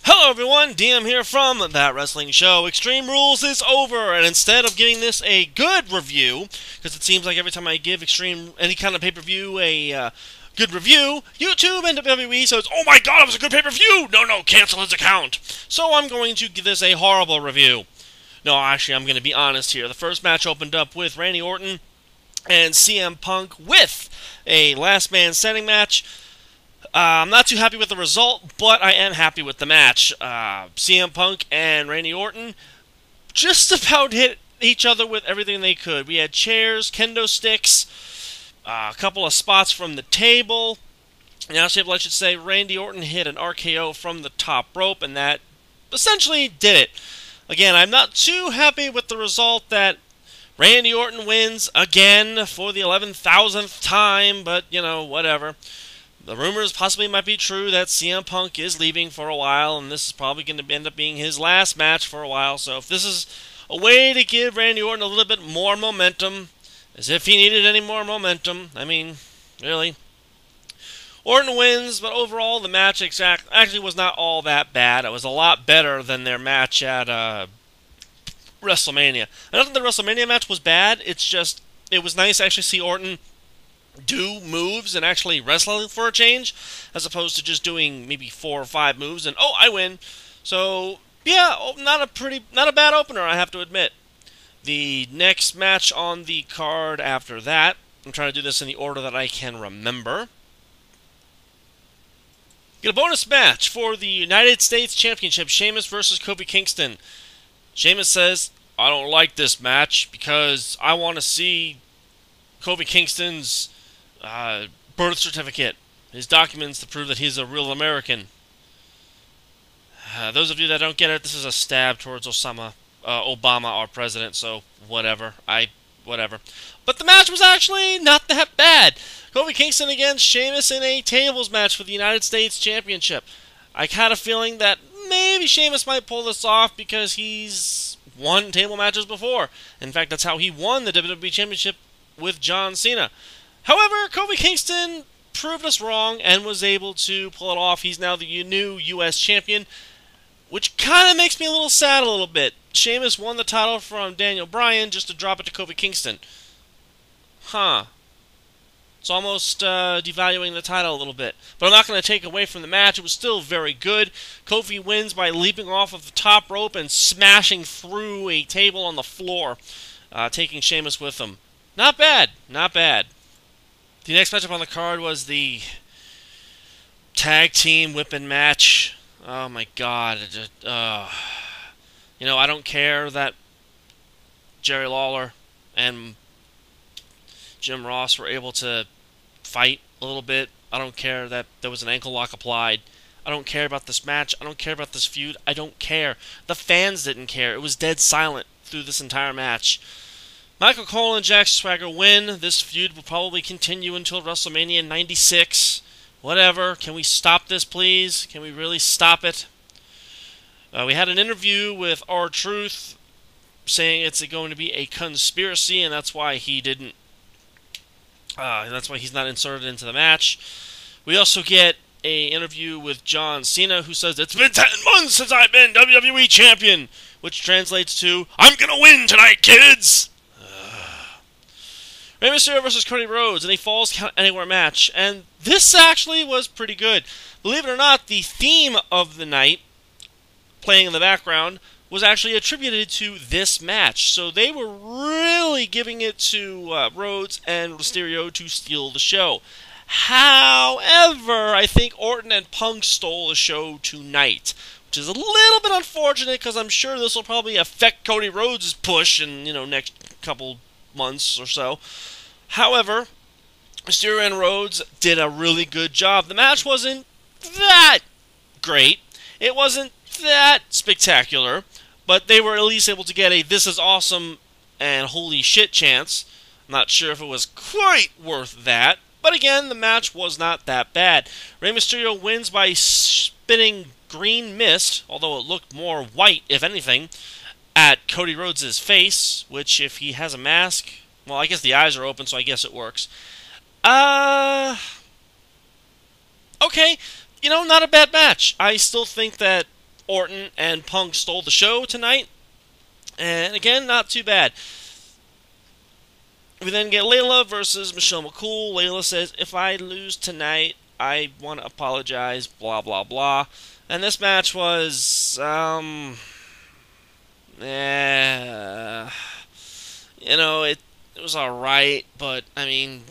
Hello everyone, DM here from That Wrestling Show. Extreme Rules is over, and instead of giving this a good review, because it seems like every time I give any kind of pay-per-view a good review, YouTube and WWE says, "Oh my god, it was a good pay-per-view! No, cancel his account!" So I'm going to give this a horrible review. No, actually, I'm going to be honest here. The first match opened up with Randy Orton and CM Punk with a last man standing match. I'm not too happy with the result, but I am happy with the match. CM Punk and Randy Orton just about hit each other with everything they could. We had chairs, kendo sticks, a couple of spots from the table. Now, I should say, Randy Orton hit an RKO from the top rope, and that essentially did it. Again, I'm not too happy with the result that Randy Orton wins again for the 11,000th time, but, whatever. The rumors possibly might be true that CM Punk is leaving for a while, and this is probably going to end up being his last match for a while. So if this is a way to give Randy Orton a little bit more momentum, as if he needed any more momentum, I mean, really. Orton wins, but overall the match actually was not all that bad. It was a lot better than their match at WrestleMania. I don't think the WrestleMania match was bad. It's just, it was nice to actually see Orton do moves and actually wrestling for a change, as opposed to just doing maybe 4 or 5 moves and, oh, I win. So, yeah, not a bad opener, I have to admit. The next match on the card after that, I'm trying to do this in the order that I can remember. Get a bonus match for the United States Championship, Sheamus versus Kofi Kingston. Sheamus says, "I don't like this match because I want to see Kofi Kingston's birth certificate, his documents to prove that he's a real American." Those of you that don't get it, this is a stab towards Obama, our president, so whatever. But the match was actually not that bad. Kofi Kingston against Sheamus in a tables match for the United States Championship. I had a feeling that maybe Sheamus might pull this off because he's won table matches before. In fact, that's how he won the WWE Championship with John Cena. However, Kofi Kingston proved us wrong and was able to pull it off. He's now the new U.S. champion, which kind of makes me a little sad a little bit. Sheamus won the title from Daniel Bryan just to drop it to Kofi Kingston. It's almost devaluing the title a little bit. But I'm not going to take away from the match. It was still very good. Kofi wins by leaping off of the top rope and smashing through a table on the floor, taking Sheamus with him. Not bad. The next matchup on the card was the tag team whipping match. Oh my god. I don't care that Jerry Lawler and Jim Ross were able to fight a little bit. I don't care that there was an ankle lock applied. I don't care about this match. I don't care about this feud. I don't care. The fans didn't care. It was dead silent through this entire match. Michael Cole and Jack Swagger win. This feud will probably continue until WrestleMania 96. Whatever. Can we stop this, please? Can we really stop it? We had an interview with R-Truth saying it's going to be a conspiracy, and that's why he didn't. That's why he's not inserted into the match. We also get an interview with John Cena, who says, "It's been 10 months since I've been WWE Champion," which translates to, "I'm gonna win tonight, kids!" Rey Mysterio versus Cody Rhodes in a Falls Count Anywhere match, and this actually was pretty good. Believe it or not, the theme of the night, playing in the background, was actually attributed to this match. So they were really giving it to Rhodes and Mysterio to steal the show. However, I think Orton and Punk stole the show tonight, which is a little bit unfortunate because I'm sure this will probably affect Cody Rhodes' push in next couple months or so. However, Mysterio and Rhodes did a really good job. The match wasn't that great. It wasn't that spectacular, but they were at least able to get a "this is awesome" and "holy shit" chance. I'm not sure if it was quite worth that, but again, the match was not that bad. Rey Mysterio wins by spitting green mist, although it looked more white, if anything, at Cody Rhodes' face, which if he has a mask, well, I guess the eyes are open, so I guess it works. Okay, not a bad match. I still think that Orton and Punk stole the show tonight. And again, not too bad. We then get Layla versus Michelle McCool. Layla says, if I lose tonight, I want to apologize, blah, blah, blah. And this match was, it was alright, but, I mean,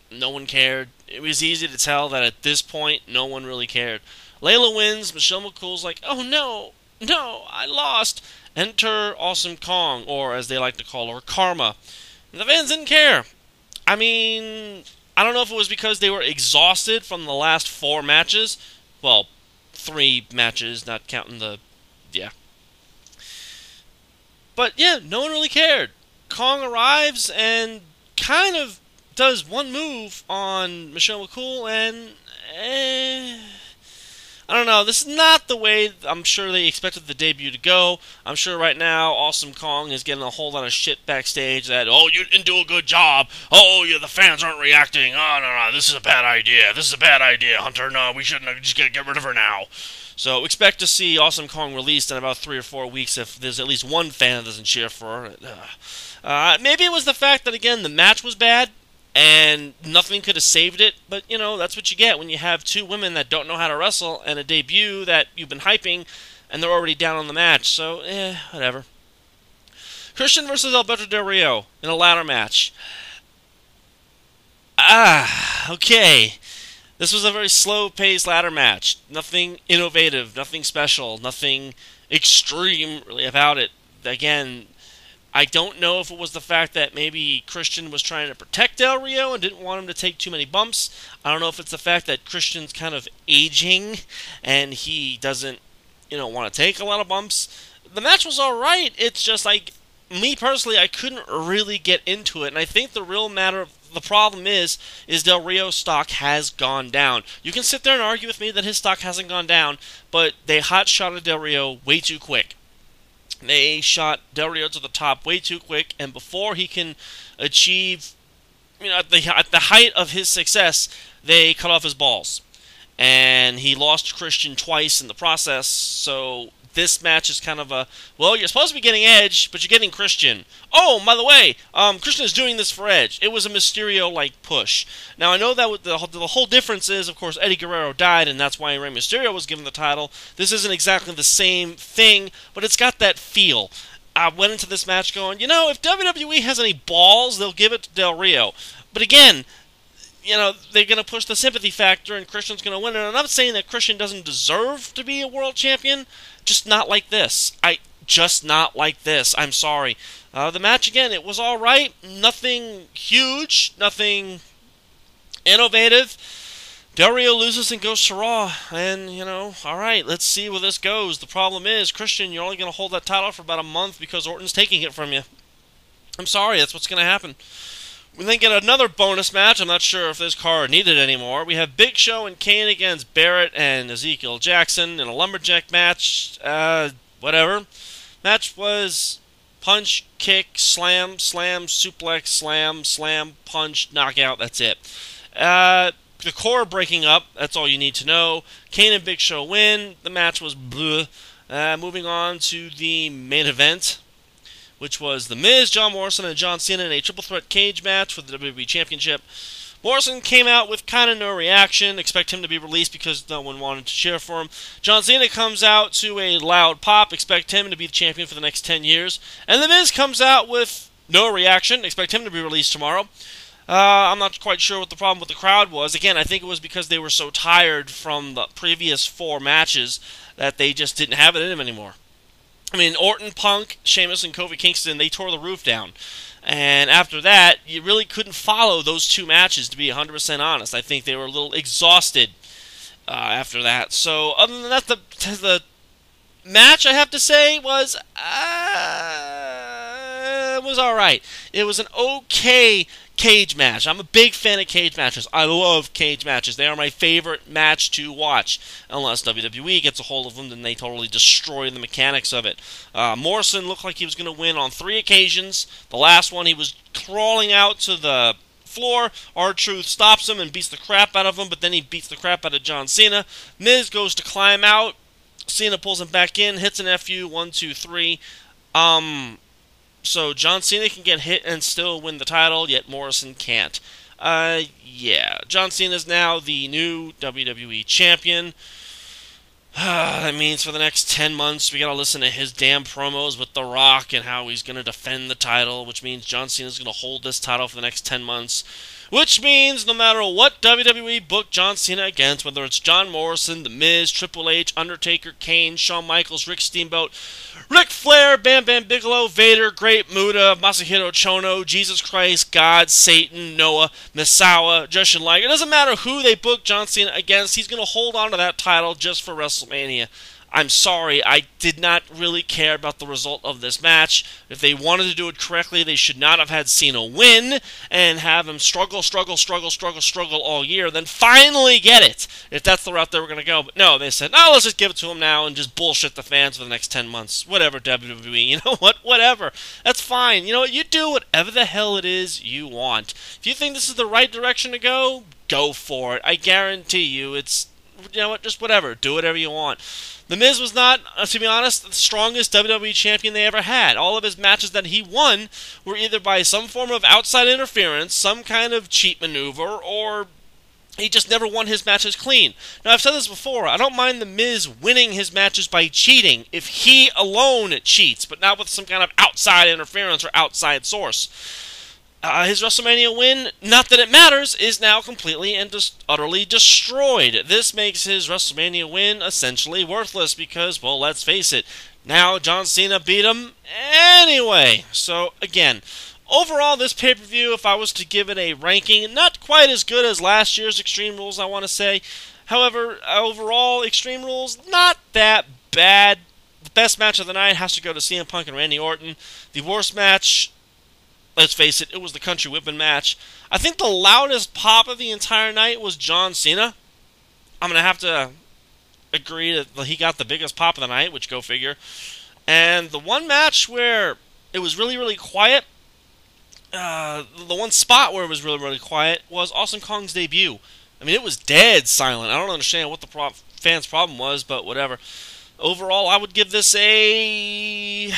no one cared. It was easy to tell that at this point, no one really cared. Layla wins. Michelle McCool's like, oh no, I lost. Enter Awesome Kong, or as they like to call her, Karma. And the fans didn't care. I mean, I don't know if it was because they were exhausted from the last 4 matches. Well, 3 matches, not counting yeah. But yeah, no one really cared. Kong arrives and kind of does one move on Michelle McCool, and I don't know. This is not the way I'm sure they expected the debut to go. I'm sure right now Awesome Kong is getting a whole lot of shit backstage that, oh, you didn't do a good job. Oh, the fans aren't reacting. Oh, no, this is a bad idea. This is a bad idea, Hunter. No, we shouldn't have just get rid of her now. So expect to see Awesome Kong released in about 3 or 4 weeks if there's at least one fan that doesn't cheer for her. Maybe it was the fact that, again, the match was bad and nothing could have saved it, but, that's what you get when you have 2 women that don't know how to wrestle and a debut that you've been hyping and they're already down on the match, so, whatever. Christian versus Alberto Del Rio in a ladder match. Okay. This was a very slow-paced ladder match. Nothing innovative, nothing special, nothing extreme really about it. Again, I don't know if it was the fact that maybe Christian was trying to protect Del Rio and didn't want him to take too many bumps. I don't know if it's the fact that Christian's kind of aging and he doesn't, want to take a lot of bumps. The match was alright. It's just like, me personally, I couldn't really get into it. And I think the problem is Del Rio's stock has gone down. You can sit there and argue with me that his stock hasn't gone down, but they hot-shotted Del Rio way too quick. They shot Del Rio to the top way too quick, and before he can achieve, at the height of his success, they cut off his balls. And he lost Christian twice in the process, so this match is kind of well, you're supposed to be getting Edge, but you're getting Christian. Oh, by the way, Christian is doing this for Edge. It was a Mysterio-like push. Now, I know that the whole difference is, of course, Eddie Guerrero died, and that's why Rey Mysterio was given the title. This isn't exactly the same thing, but it's got that feel. I went into this match going, if WWE has any balls, they'll give it to Del Rio. But again, they're going to push the sympathy factor, and Christian's going to win. And I'm not saying that Christian doesn't deserve to be a world champion, just not like this. Just not like this. I'm sorry. The match, again, it was alright. Nothing huge. Nothing innovative. Del Rio loses and goes to Raw. And, alright, let's see where this goes. The problem is, Christian, you're only going to hold that title for about a month because Orton's taking it from you. I'm sorry, that's what's going to happen. We then get another bonus match. I'm not sure if this card needed anymore. We have Big Show and Kane against Barrett and Ezekiel Jackson in a lumberjack match. Whatever. Match was punch, kick, slam, suplex, slam, punch, knockout. That's it. The core breaking up. That's all you need to know. Kane and Big Show win. The match was bleh. Moving on to the main event, which was The Miz, John Morrison, and John Cena in a triple threat cage match for the WWE Championship. Morrison came out with kind of no reaction. Expect him to be released because no one wanted to cheer for him. John Cena comes out to a loud pop. Expect him to be the champion for the next 10 years. And The Miz comes out with no reaction. Expect him to be released tomorrow. I'm not quite sure what the problem with the crowd was. Again, I think it was because they were so tired from the previous 4 matches that they just didn't have it in them anymore. I mean, Orton, Punk, Sheamus, and Kofi Kingston, they tore the roof down. And after that, you really couldn't follow those 2 matches, to be 100% honest. I think they were a little exhausted after that. So, other than that, the match, I have to say, was alright. It was an okay cage match. I'm a big fan of cage matches. I love cage matches. They are my favorite match to watch. Unless WWE gets a hold of them, then they totally destroy the mechanics of it. Morrison looked like he was going to win on 3 occasions. The last one, he was crawling out to the floor. R-Truth stops him and beats the crap out of him, but then he beats the crap out of John Cena. Miz goes to climb out. Cena pulls him back in, hits an FU, 1, 2, 3. So John Cena can get hit and still win the title, yet Morrison can't. Yeah. John Cena is now the new WWE champion. That means for the next 10 months, we gotta listen to his damn promos with The Rock and how he's gonna defend the title, which means John Cena's gonna hold this title for the next 10 months. Which means no matter what WWE booked John Cena against, whether it's John Morrison, The Miz, Triple H, Undertaker, Kane, Shawn Michaels, Rick Steamboat, Ric Flair, Bam Bam Bigelow, Vader, Great Muta, Masahiro Chono, Jesus Christ, God, Satan, Noah, Misawa, Jushin Liger. It doesn't matter who they book John Cena against, he's going to hold on to that title just for WrestleMania. I'm sorry, I did not really care about the result of this match. If they wanted to do it correctly, they should not have had Cena win and have him struggle all year, then finally get it, if that's the route they were going to go. But no, they said, no, let's just give it to him now and just bullshit the fans for the next 10 months. Whatever, WWE, you know what? Whatever. That's fine. You know what? You do whatever the hell it is you want. If you think this is the right direction to go for it. I guarantee you it's, you know what, just whatever. Do whatever you want. The Miz was not, to be honest, the strongest WWE champion they ever had. All of his matches that he won were either by some form of outside interference, some kind of cheat maneuver, or he just never won his matches clean. Now, I've said this before. I don't mind The Miz winning his matches by cheating if he alone cheats, but not with some kind of outside interference or outside source. His WrestleMania win, not that it matters, is now completely and utterly destroyed. This makes his WrestleMania win essentially worthless because, well, let's face it, now John Cena beat him anyway. So, again, overall, this pay-per-view, if I was to give it a ranking, not quite as good as last year's Extreme Rules, I want to say. However, overall, Extreme Rules, not that bad. The best match of the night has to go to CM Punk and Randy Orton. The worst match, let's face it, it was the country whipping match. I think the loudest pop of the entire night was John Cena. I'm going to have to agree that he got the biggest pop of the night, which go figure. And the one match where it was really, really quiet, the one spot where it was really, really quiet was Awesome Kong's debut. I mean, it was dead silent. I don't understand what the fans' problem was, but whatever. Overall, I would give this a...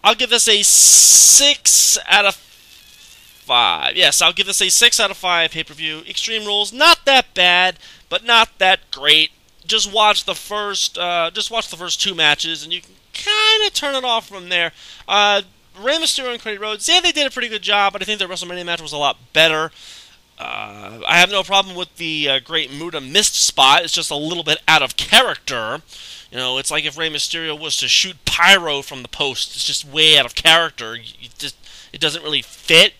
I'll give this a 6 out of 5. Yes, I'll give this a 6 out of 5 pay-per-view. Extreme Rules, not that bad, but not that great. Just watch the first 2 matches, and you can kind of turn it off from there. Rey Mysterio and Cody Rhodes, yeah, they did a pretty good job, but I think their WrestleMania match was a lot better. I have no problem with the Great Muta missed spot. It's just a little bit out of character. You know, it's like if Rey Mysterio was to shoot pyro from the post. It's just way out of character. It doesn't really fit.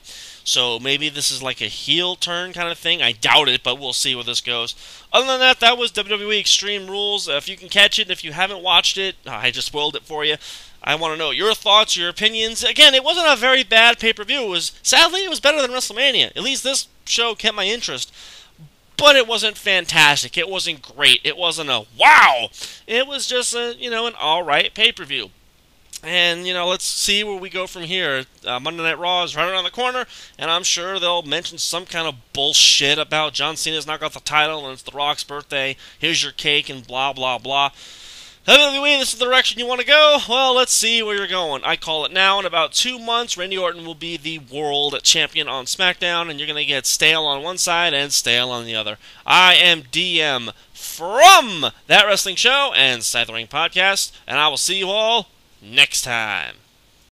So maybe this is like a heel turn kind of thing. I doubt it, but we'll see where this goes. Other than that, that was WWE Extreme Rules. If you can catch it, and if you haven't watched it, I just spoiled it for you. I want to know your thoughts, your opinions. Again, it wasn't a very bad pay-per-view. Sadly, it was better than WrestleMania. At least this show kept my interest. But it wasn't fantastic. It wasn't great. It wasn't a wow. It was just an alright pay-per-view. And, let's see where we go from here. Monday Night Raw is right around the corner, and I'm sure they'll mention some kind of bullshit about John Cena's not got the title, and it's The Rock's birthday, here's your cake, and blah, blah, blah. WWE, this is the direction you want to go? Well, let's see where you're going. I call it now. In about 2 months, Randy Orton will be the world champion on SmackDown, and you're going to get stale on one side and stale on the other. I am DM from That Wrestling Show and Side of the Ring Podcast, and I will see you all next time.